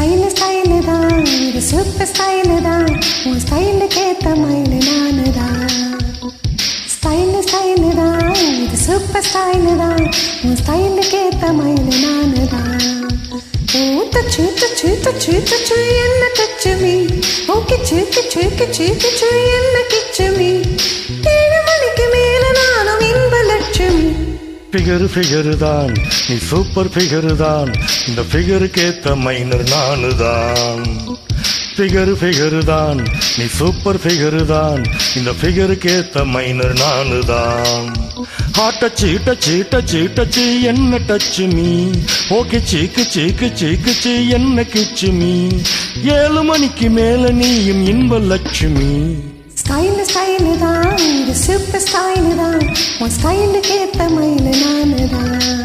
style style தான் இது super style தான் உன் ஸ்டைலுக்கு ஏத்த மயில் நானு தான் ஸ்டைல் ஸ்டைல் தான் இது சூப்பர் ஸ்டைல் தான் உன் ஸ்டைலுக்கு ஏத்த மயில் நானு தான் touch என்ன touch me ஓகே சூக்கு என்ன கிச் me 7 மணிக்கு மேல நானும் இன்ப லட்சுமி ஃபிகர் தான் நீ சூப்பர் ஃபிகர் தான் இந்த ஃபிகருக்கு ஏத்த மைனர் நானு தான் ஃபிகர் தான் நீ சூப்பர் ஃபிகர் தான் இந்த ஃபிகருக்கு ஏத்த மைனர் நானு தான் டச்சு என்ன டச் மீ ஓகே சீக்கு என்ன கிச்சு மீ 7 மணிக்கு மேல நீயும் இன்ப லட்சுமி ஸ்டைல் தான் இது சூப்பர் ஸ்டைல் தான் உன் ஸ்டைலுக்கு ஏத்த மயில் நானு தான்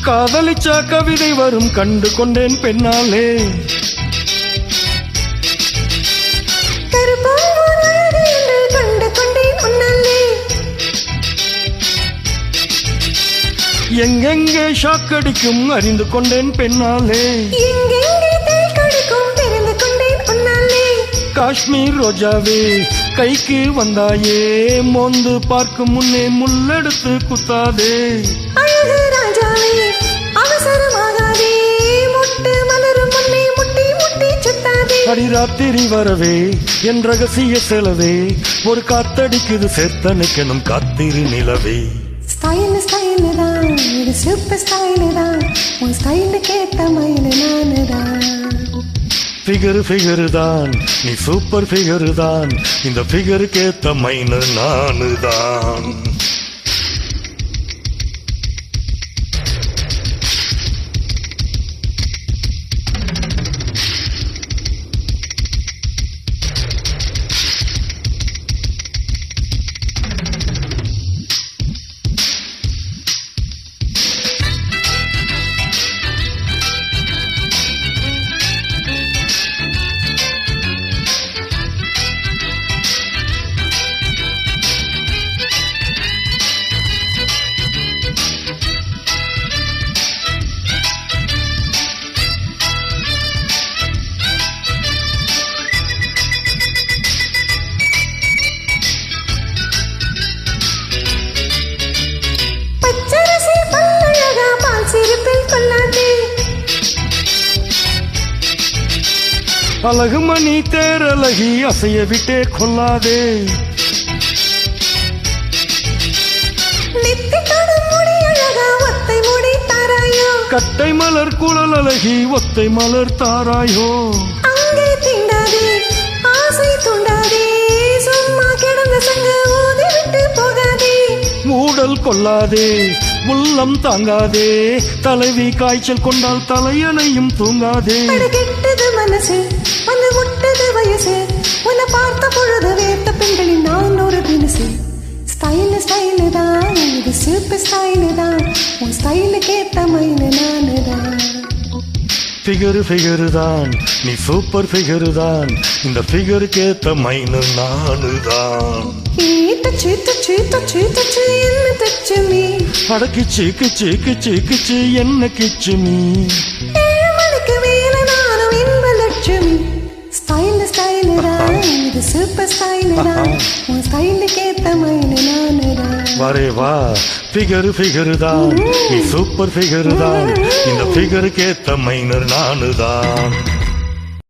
காதலிச்ச கவிதை வரும் கண்டு கொண்டேன் பெண்ணாலே எங்கெங்கே ஷாக்கடிக்கும் அறிந்து கொண்டேன் பெண்ணாலே காஷ்மீர் ரோஜாவே கைக்கு வந்தாயே மோந்து பார்க்கும் முன்னே முள்ளெடுத்து குத்தாதே அடிராத்திரி வரவே என் ரகசிய செலவே ஒரு காத்தடிக்குது சேர்த்தனுக்கெனும் காத்திரு நிலவே ஸ்டைல் தான் இது சூப்பர் ஸ்டைல் தான் உன் ஸ்டைலுக்கு ஏத்த மயில் நானு தான் ஃபிகர் தான் நீ சூப்பர் ஃபிகர் தான் இந்த ஃபிகருக்கு ஏத்த மைனர் நானு தான் அழகு மணி தேரழகி அசைய விட்டே கொள்ளாதே கட்டை மலர் குழல் அழகி ஒத்தை மலர் தாராயோ மூடல் கொள்ளாதே உள்ளம் தாங்காதே தலைவி காய்ச்சல் கொண்டால் தலையணையும் தூங்காதே மனசு வந்து முட்டது வயசு உன்னை பார்த்த பொழுது வேத்த பெண்களின் நான் ஒரு தினசு ஸ்டைல் தான் இது சூப்பர் ஸ்டைல் தான் உன் ஸ்டைலுக்கு ஏத்த மயில் நானு தான் ஃபிகர் தான் நீ சூப்பர் ஃபிகர் தான் இந்த ஃபிகருக்கு ஏத்த மைனர் நானு தான் touch என்ன touch me அடக்கி சீக்கு என்ன கிச்சு மீ ஸ்டைல் தான் இது சூப்பர் ஸ்டைல் தான் உன் ஸ்டைலுக்கு ஏத்த மயில் நானு தான் வரே வா ஃபிகர் தான் நீ சூப்பர் ஃபிகர் தான் இந்த ஃபிகருக்கு ஏத்த மைனர் நானு தான்